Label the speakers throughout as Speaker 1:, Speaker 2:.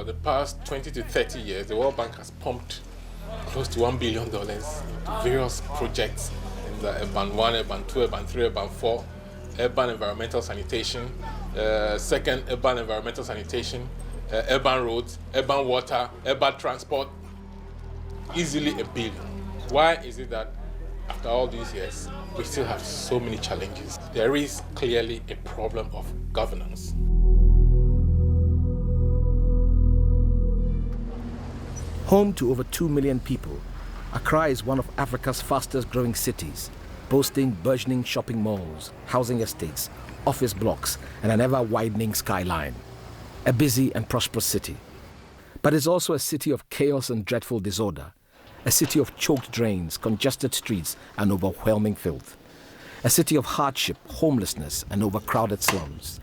Speaker 1: for the past 20 to 30 years, the World Bank has pumped close to $1 billion into various projects in the Urban 1, Urban 2, Urban 3, Urban 4, urban environmental sanitation, second urban environmental sanitation, urban roads, urban water, urban transport, easily $1 billion. Why is it that after all these years, we still have so many challenges? There is clearly a problem of governance.
Speaker 2: Home to over 2 million people, Accra is one of Africa's fastest growing cities, boasting burgeoning shopping malls, housing estates, office blocks, and an ever-widening skyline. A busy and prosperous city. But it's also a city of chaos and dreadful disorder. A city of choked drains, congested streets, and overwhelming filth. A city of hardship, homelessness, and overcrowded slums.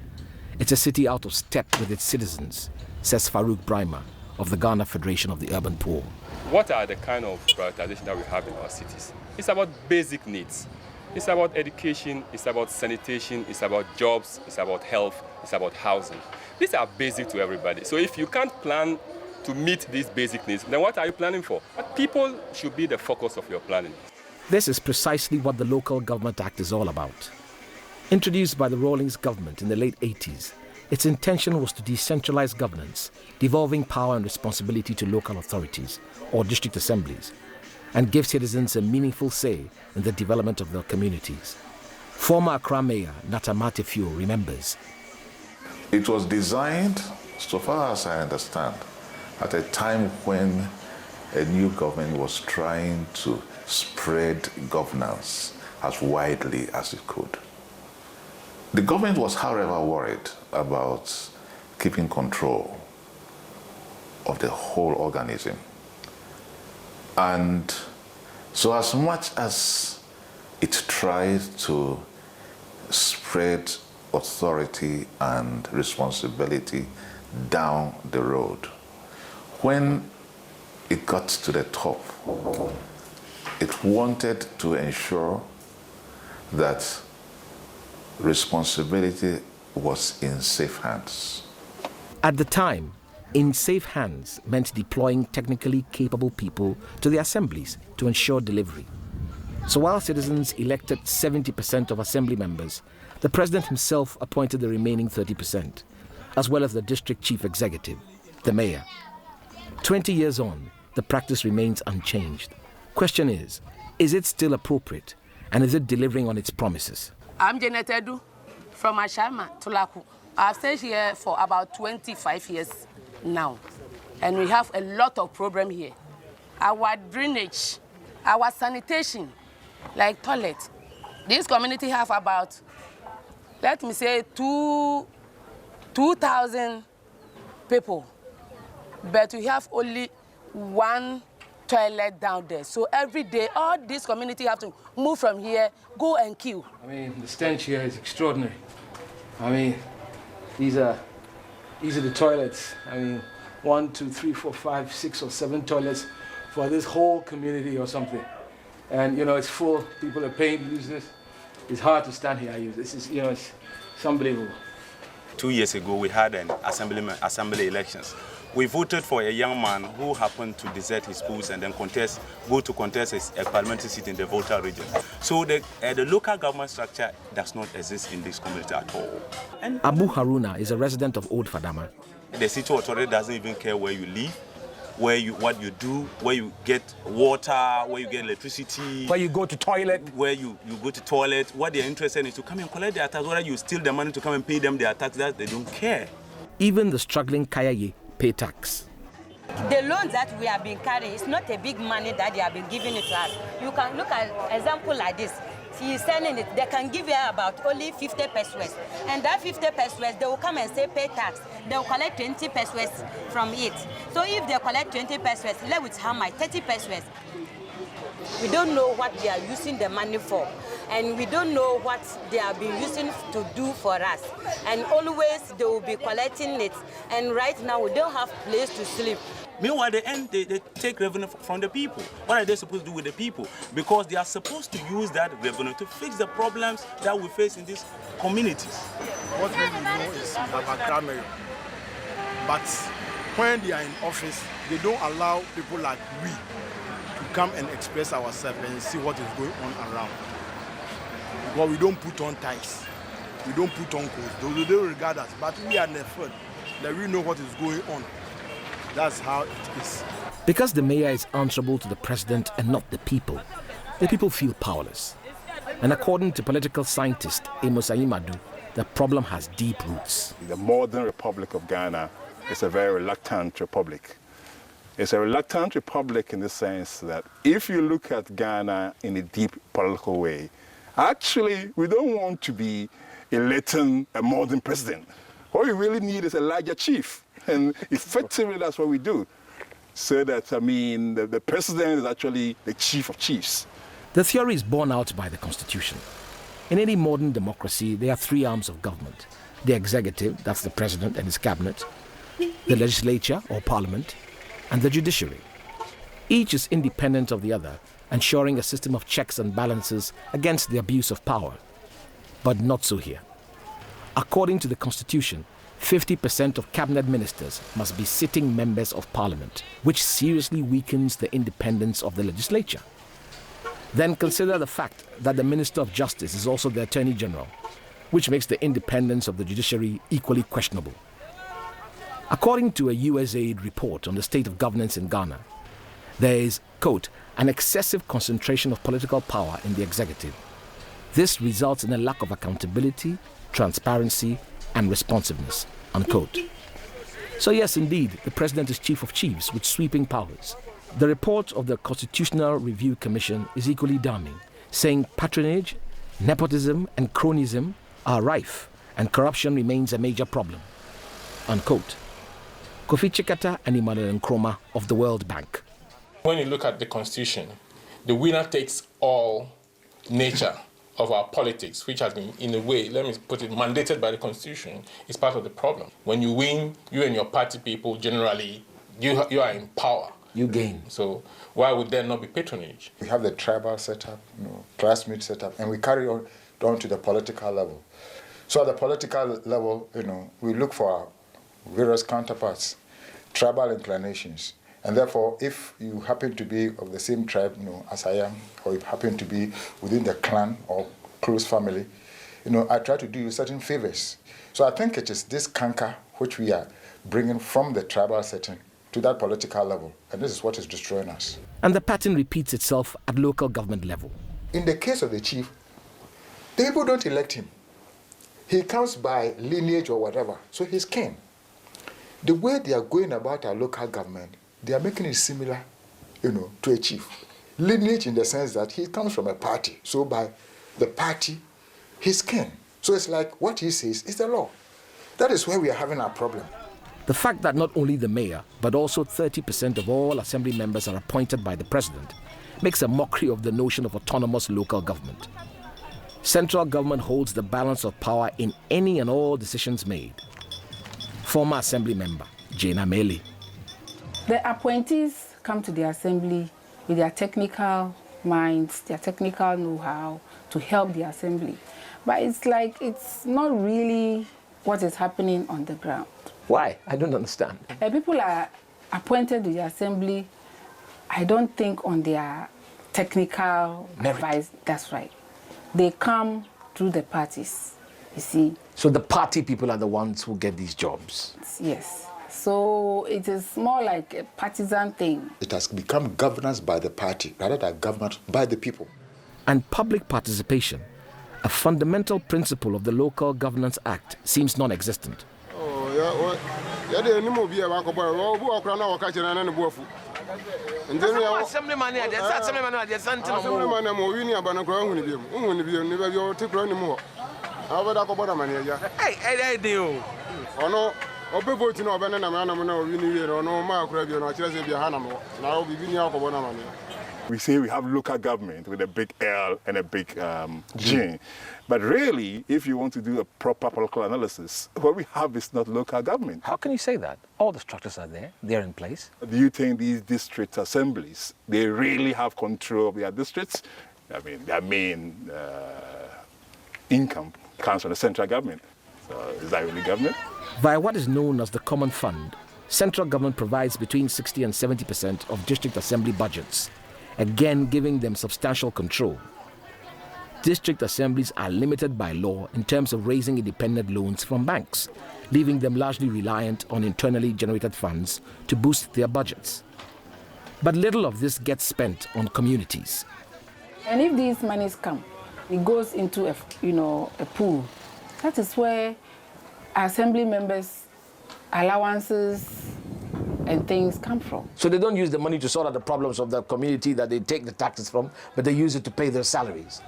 Speaker 2: It's a city out of step with its citizens, says Farouk Brahma of the Ghana Federation of the Urban Poor.
Speaker 3: What are the kind of prioritization that we have in our cities? It's about basic needs. It's about education, it's about sanitation, it's about jobs, it's about health, it's about housing. These are basic to everybody. So if you can't plan to meet these basic needs, then what are you planning for? People should be the focus of your planning.
Speaker 2: This is precisely what the Local Government Act is all about. Introduced by the Rawlings government in the late 80s, its intention was to decentralize governance, devolving power and responsibility to local authorities or district assemblies, and give citizens a meaningful say in the development of their communities. Former Accra Mayor Nata Matefio remembers.
Speaker 4: It was designed, so far as I understand, at a time when a new government was trying to spread governance as widely as it could. The government was, however, worried about keeping control of the whole organism. And so as much as it tried to spread authority and responsibility down the road, when it got to the top, it wanted to ensure that responsibility was in safe hands.
Speaker 2: At the time, in safe hands meant deploying technically capable people to the assemblies to ensure delivery. So while citizens elected 70% of assembly members, the president himself appointed the remaining 30%, as well as the district chief executive, the mayor. 20 years on, the practice remains unchanged. Question is it still appropriate? And is it delivering on its promises?
Speaker 5: I'm Janet Edu from Ashama, Tulaku. I've stayed here for about 25 years now. And we have a lot of problem here. Our drainage, our sanitation, like toilet. This community have about, let me say, 2,000 people. But we have only one toilet down there. So every day, all this community have to move from here, go and queue.
Speaker 6: I mean, the stench here is extraordinary. I mean, these are the toilets. I mean, 1, 2, 3, 4, 5, 6 or 7 toilets for this whole community or something. And, you know, it's full. People are paying to use this. It's hard to stand here. This is, you know, it's unbelievable.
Speaker 7: 2 years ago, we had an assembly elections. We voted for a young man who happened to desert his post and then go to contest a parliamentary seat in the Volta region. So the local government structure does not exist in this community at all.
Speaker 2: And Abu Haruna is a resident of Old Fadama.
Speaker 7: The city authority doesn't even care where you live, what you do, where you get water, where you get electricity,
Speaker 6: where you go to toilet,
Speaker 7: where you go to toilet. What they're interested in is to come and collect their tax. Whether you steal the money to come and pay them their tax, that they don't care.
Speaker 2: Even the struggling Kayaye pay tax.
Speaker 8: The loans that we have been carrying, it's not a big money that they have been giving it to us. You can look at an example like this. He is selling it, they can give you about only 50 pesos. And that 50 pesos, they will come and say pay tax. They will collect 20 pesos from it. So if they collect 20 pesos, left with how much? 30 pesos. We don't know what they are using the money for. And we don't know what they have been using to do for us. And always they will be collecting it. And right now we don't have place to sleep.
Speaker 7: Meanwhile, at the end, they take revenue from the people. What are they supposed to do with the people? Because they are supposed to use that revenue to fix the problems that we face in these communities.
Speaker 9: What we know is Accra Mayor. But when they are in office, they don't allow people like we to come and express ourselves and see what is going on around. Because we don't put on ties, we don't put on coats. They don't regard us, but we are in the field that we know what is going on. That's how it is.
Speaker 2: Because the mayor is answerable to the president and not the people feel powerless. And according to political scientist Amos Ayimadu, the problem has deep roots.
Speaker 10: The modern Republic of Ghana is a very reluctant republic. It's a reluctant republic in the sense that if you look at Ghana in a deep political way, actually we don't want to be electing a modern president. What we really need is a larger chief. And effectively that's what we do. So that, the president is actually the chief of chiefs.
Speaker 2: The theory is borne out by the Constitution. In any modern democracy, there are three arms of government. The executive, that's the president and his cabinet, the legislature or parliament, and the judiciary. Each is independent of the other, ensuring a system of checks and balances against the abuse of power. But not so here. According to the Constitution, 50% of cabinet ministers must be sitting members of parliament, which seriously weakens the independence of the legislature. Then consider the fact that the Minister of Justice is also the Attorney General, which makes the independence of the judiciary equally questionable. According to a USAID report on the state of governance in Ghana, there is, quote, an excessive concentration of political power in the executive. This results in a lack of accountability, transparency, and responsiveness, unquote. So yes, indeed, the president is chief of chiefs with sweeping powers. The report of the Constitutional Review Commission is equally damning, saying patronage, nepotism, and cronyism are rife, and corruption remains a major problem, unquote. Kofi Chikata and Emmanuel Nkrumah of the World Bank.
Speaker 1: When you look at the Constitution, the winner takes all nature of our politics, which has been, in a way, let me put it, mandated by the Constitution, is part of the problem. When you win, you and your party people, generally, you are in power.
Speaker 2: You gain.
Speaker 1: So why would there not be patronage?
Speaker 11: We have the tribal setup, classmate setup, and we carry on down to the political level. So at the political level, we look for our various counterparts, tribal inclinations. And therefore, if you happen to be of the same tribe, as I am, or you happen to be within the clan or close family, I try to do you certain favors. So I think it is this canker which we are bringing from the tribal setting to that political level. And this is what is destroying us.
Speaker 2: And the pattern repeats itself at local government level.
Speaker 11: In the case of the chief, the people don't elect him. He comes by lineage or whatever, so he's king. The way they are going about our local government, they are making it similar, to a chief. Lineage in the sense that he comes from a party. So by the party, he's king. So it's like what he says is the law. That is where we are having our problem.
Speaker 2: The fact that not only the mayor, but also 30% of all assembly members are appointed by the president makes a mockery of the notion of autonomous local government. Central government holds the balance of power in any and all decisions made. Former assembly member Jane Ameli.
Speaker 12: The appointees come to the assembly with their technical minds, their technical know-how to help the assembly. But it's not really what is happening on the ground.
Speaker 2: Why? I don't understand.
Speaker 12: People are appointed to the assembly, I don't think on their technical advice. That's right. They come through the parties, you see.
Speaker 2: So the party people are the ones who get these jobs?
Speaker 12: Yes. So it is more like a partisan thing.
Speaker 11: It has become governance by the party rather than government by the people.
Speaker 2: And public participation, a fundamental principle of the Local Governance Act, seems non-existent.
Speaker 10: We say we have local government with a big L and a big G. But really, if you want to do a proper political analysis, what we have is not local government.
Speaker 2: How can you say that? All the structures are there, they're in place.
Speaker 10: Do you think these district assemblies, they really have control of their districts? I mean, their main income comes from the central government. So is that really government?
Speaker 2: Via what is known as the Common Fund, central government provides between 60 and 70% of district assembly budgets, again giving them substantial control. District assemblies are limited by law in terms of raising independent loans from banks, leaving them largely reliant on internally generated funds to boost their budgets. But little of this gets spent on communities.
Speaker 12: And if these monies come, it goes into a pool. That is where assembly members' allowances and things come from.
Speaker 2: So they don't use the money to sort out the problems of the community that they take the taxes from, but they use it to pay their salaries.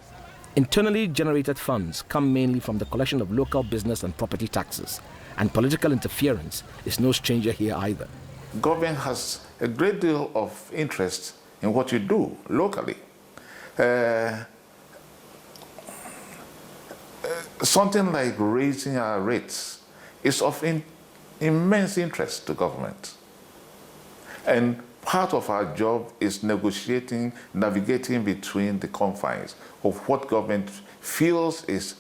Speaker 2: Internally generated funds come mainly from the collection of local business and property taxes, and political interference is no stranger here either.
Speaker 4: Government has a great deal of interest in what you do locally. Something like raising our rates is of immense interest to government. And part of our job is navigating between the confines of what government feels is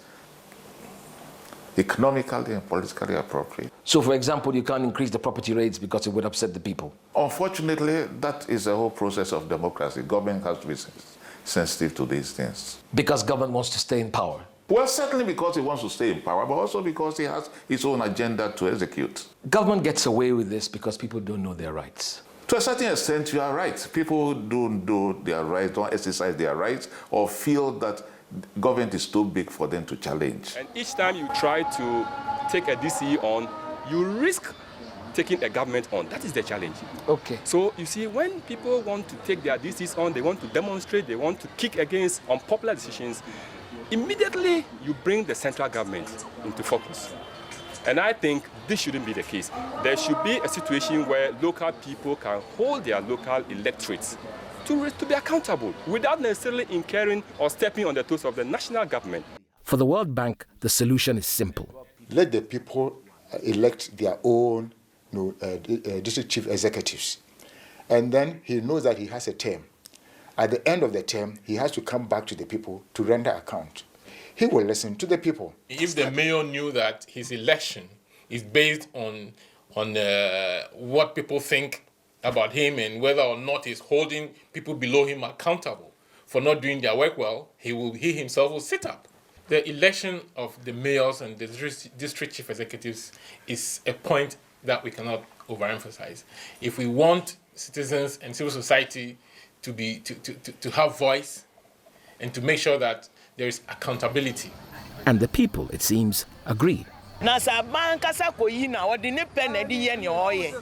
Speaker 4: economically and politically appropriate.
Speaker 2: So, for example, you can't increase the property rates because it would upset the people?
Speaker 4: Unfortunately, that is the whole process of democracy. Government has to be sensitive to these things.
Speaker 2: Because government wants to stay in power?
Speaker 4: Well, certainly because it wants to stay in power, but also because it has its own agenda to execute.
Speaker 2: Government gets away with this because people don't know their rights.
Speaker 4: To a certain extent, you are right. People don't do their rights, don't exercise their rights, or feel that government is too big for them to challenge.
Speaker 3: And each time you try to take a DCE on, you risk taking a government on. That is the challenge.
Speaker 2: Okay.
Speaker 3: So you see, when people want to take their DCs on, they want to demonstrate, they want to kick against unpopular decisions, immediately you bring the central government into focus. And I think this shouldn't be the case. There should be a situation where local people can hold their local electorates to be accountable without necessarily incurring or stepping on the toes of the national government.
Speaker 2: For the World Bank, the solution is simple.
Speaker 11: Let the people elect their own district chief executives. And then he knows that he has a term. At the end of the term, he has to come back to the people to render account. He will listen to the people.
Speaker 1: If the mayor knew that his election is based on what people think about him and whether or not he's holding people below him accountable for not doing their work well, he himself will sit up. The election of the mayors and the district chief executives is a point that we cannot overemphasize. If we want citizens and civil society to have voice and to make sure that there is accountability.
Speaker 2: And the people, it seems, agree.
Speaker 13: Nasa bankasa koyi na odi ne pen na di ye ne oye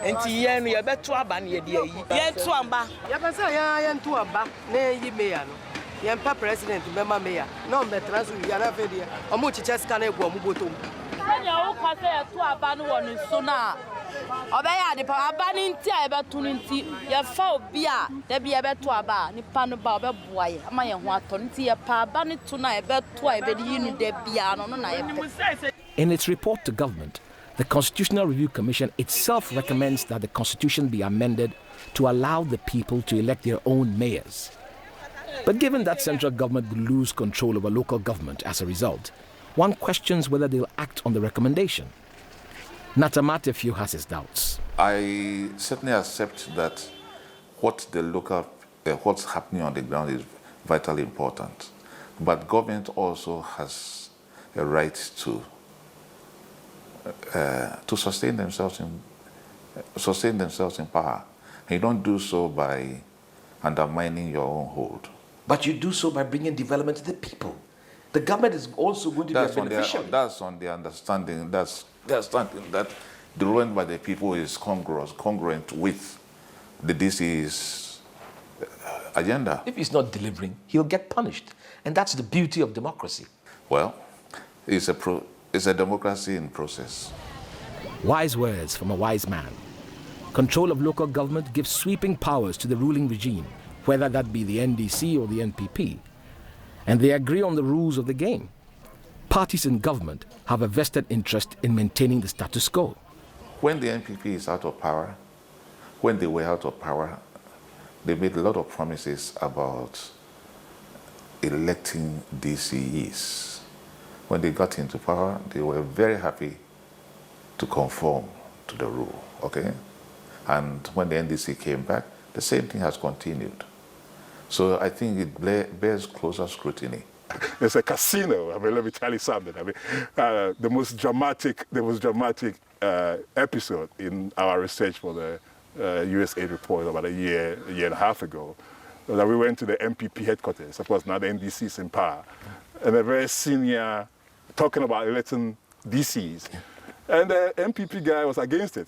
Speaker 13: enti ye no ye beto aba na ye di yi ye to aba
Speaker 5: ya pesa ya nto aba na yi mayor no ye mpa president bema mayor no be transfer ya na fe dia omo chiche ska na egu omo botom
Speaker 14: anya wo kwase ye to aba no won so na obeya de pa aba ni nti a ye beto ni nti ye fa obi a da bi ye beto aba ni pa no ba obeboa ye ama ye ho ato nti ye pa aba ni to na ye beto a ye be di nu da bia no na ye pe.
Speaker 2: In its report to government, the Constitutional Review Commission itself recommends that the Constitution be amended to allow the people to elect their own mayors. But given that central government will lose control over local government as a result, one questions whether they'll act on the recommendation. Natamatefio has his doubts.
Speaker 4: I certainly accept that what's happening on the ground is vitally important. But government also has a right to sustain themselves in power. And you don't do so by undermining your own hold.
Speaker 2: But you do so by bringing development to the people. The government is also going to be a beneficiary.
Speaker 4: That's on the understanding. That's the understanding that development by the people is congruent with the DC's agenda.
Speaker 2: If he's not delivering, he'll get punished. And that's the beauty of democracy.
Speaker 4: Well, it's a democracy in process.
Speaker 2: Wise words from a wise man. Control of local government gives sweeping powers to the ruling regime, whether that be the NDC or the NPP. And they agree on the rules of the game. Parties in government have a vested interest in maintaining the status quo.
Speaker 4: When the NPP is out of power, when they were out of power, they made a lot of promises about electing DCEs. When they got into power, they were very happy to conform to the rule, okay? And when the NDC came back, the same thing has continued. So I think it bears closer scrutiny.
Speaker 10: It's a casino. I mean, let me tell you something. I mean, the most dramatic episode in our research for the USAID report about a year and a half ago, was that we went to the MPP headquarters. Of course, now the NDC is in power, and a very senior talking about electing DCs, and the MPP guy was against it.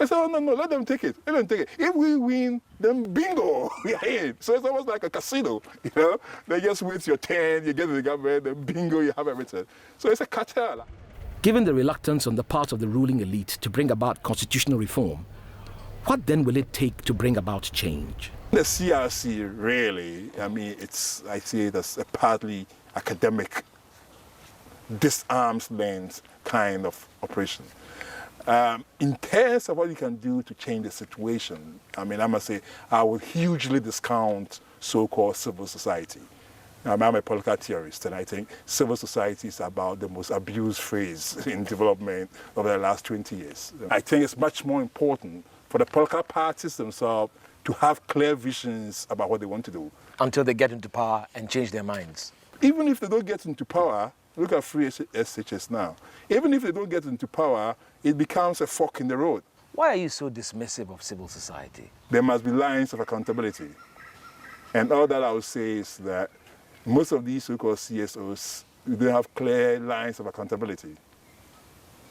Speaker 10: I said, oh, no, let them take it. Let them take it. If we win, then bingo, we are in. So it's almost like a casino, you know? They just wait your turn, you get to the government, then bingo, you have everything. So it's a cartel.
Speaker 2: Given the reluctance on the part of the ruling elite to bring about constitutional reform, what then will it take to bring about change?
Speaker 10: The CRC really, I mean, I see it as a partly academic, disarms lens kind of operation. In terms of what you can do to change the situation, I mean, I must say, I would hugely discount so-called civil society. I'm a political theorist, and I think civil society is about the most abused phrase in development over the last 20 years. I think it's much more important for the political parties themselves to have clear visions about what they want to do.
Speaker 2: Until they get into power and change their minds.
Speaker 10: Even if they don't get into power, look at free SHS now. Even if they don't get into power, it becomes a fork in the road.
Speaker 2: Why are you so dismissive of civil society?
Speaker 10: There must be lines of accountability. And all that I would say is that most of these so-called CSOs, they have clear lines of accountability.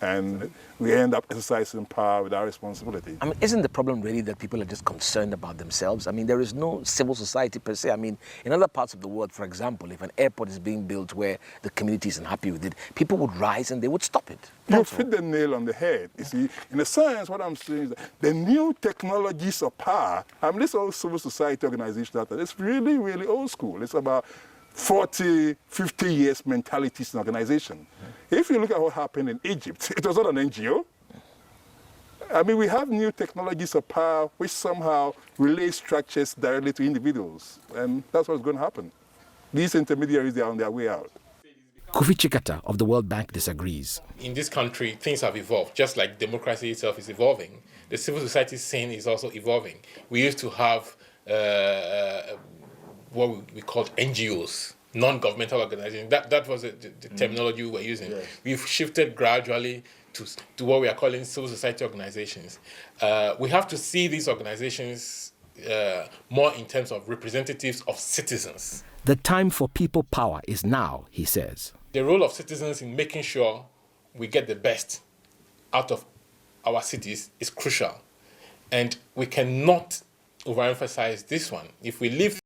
Speaker 10: And we end up exercising power without responsibility.
Speaker 2: I mean, isn't the problem really that people are just concerned about themselves? I mean, there is no civil society per se. I mean, in other parts of the world, for example, if an airport is being built where the community isn't happy with it, people would rise and they would stop it.
Speaker 10: You hit the nail on the head. You see, in a sense, what I'm saying is that the new technologies of power, I mean, this old civil society organization, it's really, really old school. It's about 40, 50 years mentalities in organization. If you look at what happened in Egypt, it was not an NGO. I mean, we have new technologies of power which somehow relay structures directly to individuals. And that's what's going to happen. These intermediaries, they're on their way out.
Speaker 2: Kofi Chikata of the World Bank disagrees.
Speaker 1: In this country, things have evolved. Just like democracy itself is evolving, the civil society scene is also evolving. We used to have what we called NGOs, non-governmental organizations. That was the terminology we were using. Yes. We've shifted gradually to what we are calling civil society organizations. We have to see these organizations more in terms of representatives of citizens.
Speaker 2: The time for people power is now, he says.
Speaker 1: The role of citizens in making sure we get the best out of our cities is crucial. And we cannot overemphasize this one. If we leave